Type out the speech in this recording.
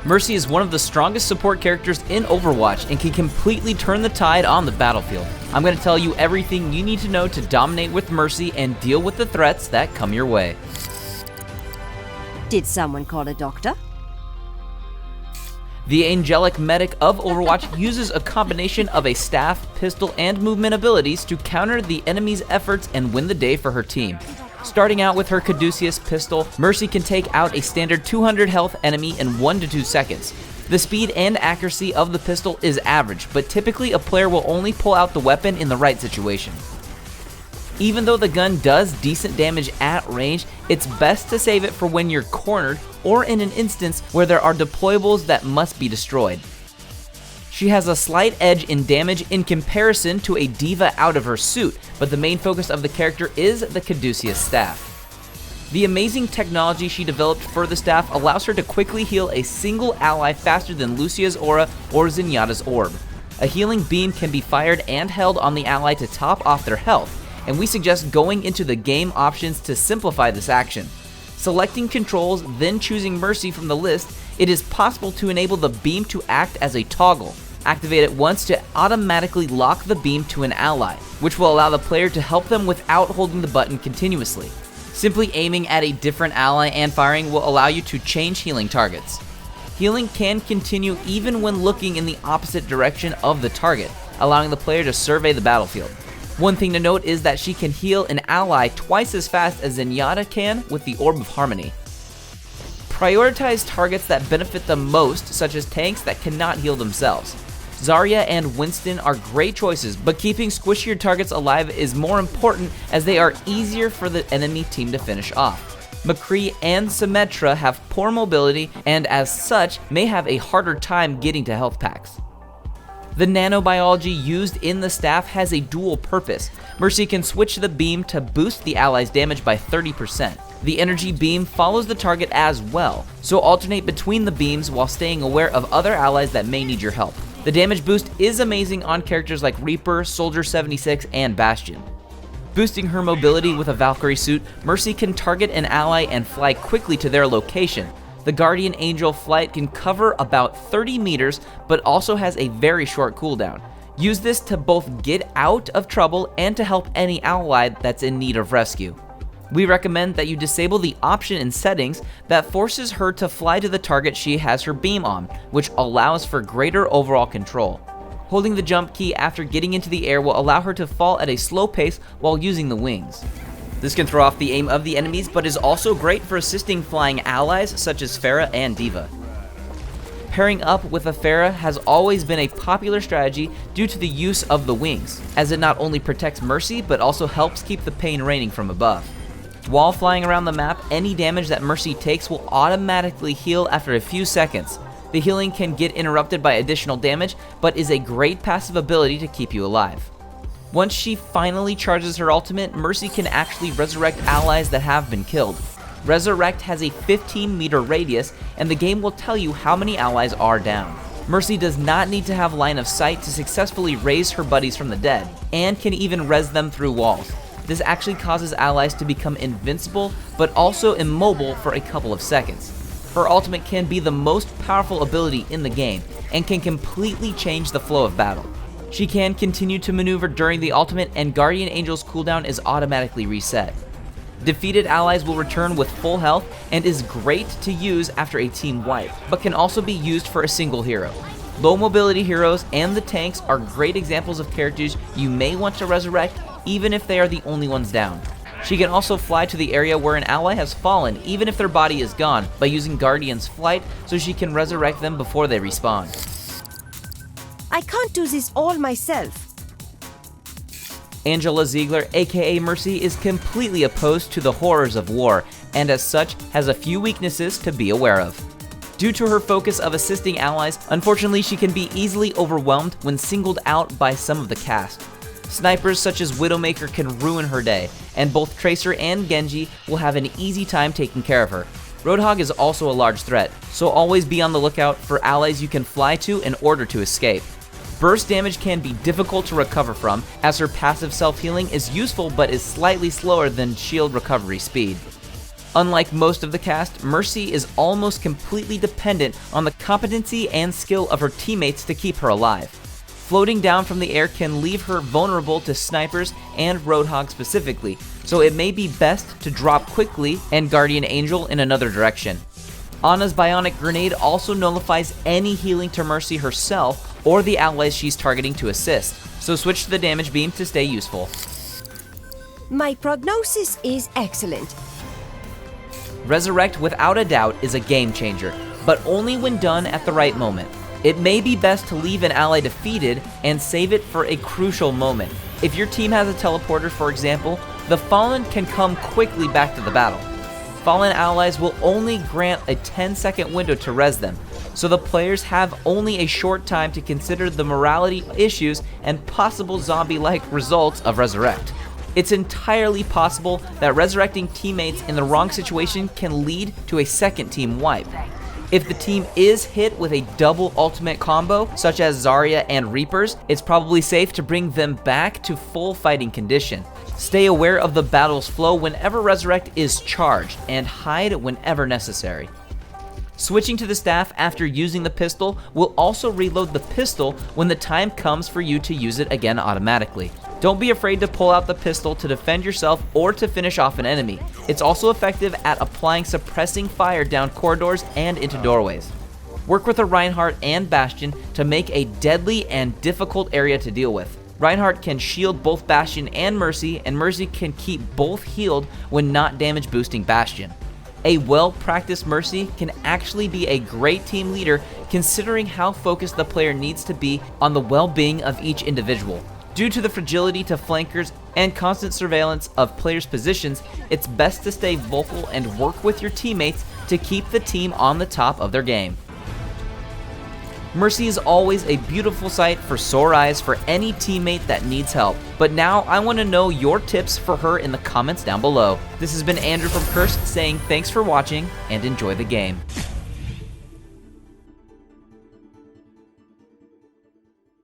Mercy is one of the strongest support characters in Overwatch and can completely turn the tide on the battlefield. I'm going to tell you everything you need to know to dominate with Mercy and deal with the threats that come your way. Did someone call a doctor? The angelic medic of Overwatch uses a combination of a staff, pistol, and movement abilities to counter the enemy's efforts and win the day for her team. Starting out with her Caduceus pistol, Mercy can take out a standard 200 health enemy in 1 to 2 seconds. The speed and accuracy of the pistol is average, but typically a player will only pull out the weapon in the right situation. Even though the gun does decent damage at range, it's best to save it for when you're cornered or in an instance where there are deployables that must be destroyed. She has a slight edge in damage in comparison to a diva out of her suit, but the main focus of the character is the Caduceus staff. The amazing technology she developed for the staff allows her to quickly heal a single ally faster than Lucia's aura or Zenyatta's orb. A healing beam can be fired and held on the ally to top off their health, and we suggest going into the game options to simplify this action. Selecting controls, then choosing Mercy from the list, it is possible to enable the beam to act as a toggle. Activate it once to automatically lock the beam to an ally, which will allow the player to help them without holding the button continuously. Simply aiming at a different ally and firing will allow you to change healing targets. Healing can continue even when looking in the opposite direction of the target, allowing the player to survey the battlefield. One thing to note is that she can heal an ally twice as fast as Zenyatta can with the Orb of Harmony. Prioritize targets that benefit the most, such as tanks that cannot heal themselves. Zarya and Winston are great choices, but keeping squishier targets alive is more important as they are easier for the enemy team to finish off. McCree and Symmetra have poor mobility and as such may have a harder time getting to health packs. The nanobiology used in the staff has a dual purpose. Mercy can switch the beam to boost the ally's damage by 30%. The energy beam follows the target as well, so alternate between the beams while staying aware of other allies that may need your help. The damage boost is amazing on characters like Reaper, Soldier 76, and Bastion. Boosting her mobility with a Valkyrie suit, Mercy can target an ally and fly quickly to their location. The Guardian Angel flight can cover about 30 meters, but also has a very short cooldown. Use this to both get out of trouble and to help any ally that's in need of rescue. We recommend that you disable the option in settings that forces her to fly to the target she has her beam on, which allows for greater overall control. Holding the jump key after getting into the air will allow her to fall at a slow pace while using the wings. This can throw off the aim of the enemies, but is also great for assisting flying allies such as Pharah and Diva. Pairing up with a Pharah has always been a popular strategy due to the use of the wings, as it not only protects Mercy, but also helps keep the pain raining from above. While flying around the map, any damage that Mercy takes will automatically heal after a few seconds. The healing can get interrupted by additional damage, but is a great passive ability to keep you alive. Once she finally charges her ultimate, Mercy can actually resurrect allies that have been killed. Resurrect has a 15-meter radius, and the game will tell you how many allies are down. Mercy does not need to have line of sight to successfully raise her buddies from the dead, and can even res them through walls. This actually causes allies to become invincible, but also immobile for a couple of seconds. Her ultimate can be the most powerful ability in the game, and can completely change the flow of battle. She can continue to maneuver during the ultimate, and Guardian Angel's cooldown is automatically reset. Defeated allies will return with full health and is great to use after a team wipe, but can also be used for a single hero. Low mobility heroes and the tanks are great examples of characters you may want to resurrect even if they are the only ones down. She can also fly to the area where an ally has fallen even if their body is gone by using Guardian's flight, so she can resurrect them before they respawn. I can't do this all myself. Angela Ziegler, aka Mercy, is completely opposed to the horrors of war, and as such has a few weaknesses to be aware of. Due to her focus of assisting allies, unfortunately she can be easily overwhelmed when singled out by some of the cast. Snipers such as Widowmaker can ruin her day, and both Tracer and Genji will have an easy time taking care of her. Roadhog is also a large threat, so always be on the lookout for allies you can fly to in order to escape. Burst damage can be difficult to recover from, as her passive self-healing is useful but is slightly slower than shield recovery speed. Unlike most of the cast, Mercy is almost completely dependent on the competency and skill of her teammates to keep her alive. Floating down from the air can leave her vulnerable to snipers and Roadhog specifically, so it may be best to drop quickly and Guardian Angel in another direction. Ana's Bionic Grenade also nullifies any healing to Mercy herself or the allies she's targeting to assist, so switch to the damage beam to stay useful. My prognosis is excellent. Resurrect without a doubt is a game changer, but only when done at the right moment. It may be best to leave an ally defeated and save it for a crucial moment. If your team has a teleporter, for example, the Fallen can come quickly back to the battle. Fallen allies will only grant a 10-second window to res them, so the players have only a short time to consider the morality issues and possible zombie-like results of Resurrect. It's entirely possible that resurrecting teammates in the wrong situation can lead to a second team wipe. If the team is hit with a double ultimate combo, such as Zarya and Reapers, it's probably safe to bring them back to full fighting condition. Stay aware of the battle's flow whenever Resurrect is charged, and hide whenever necessary. Switching to the staff after using the pistol will also reload the pistol when the time comes for you to use it again automatically. Don't be afraid to pull out the pistol to defend yourself or to finish off an enemy. It's also effective at applying suppressing fire down corridors and into doorways. Work with a Reinhardt and Bastion to make a deadly and difficult area to deal with. Reinhardt can shield both Bastion and Mercy can keep both healed when not damage boosting Bastion. A well-practiced Mercy can actually be a great team leader considering how focused the player needs to be on the well-being of each individual. Due to the fragility to flankers and constant surveillance of players' positions, it's best to stay vocal and work with your teammates to keep the team on the top of their game. Mercy is always a beautiful sight for sore eyes for any teammate that needs help, but now I want to know your tips for her in the comments down below. This has been Andrew from Cursed saying thanks for watching and enjoy the game.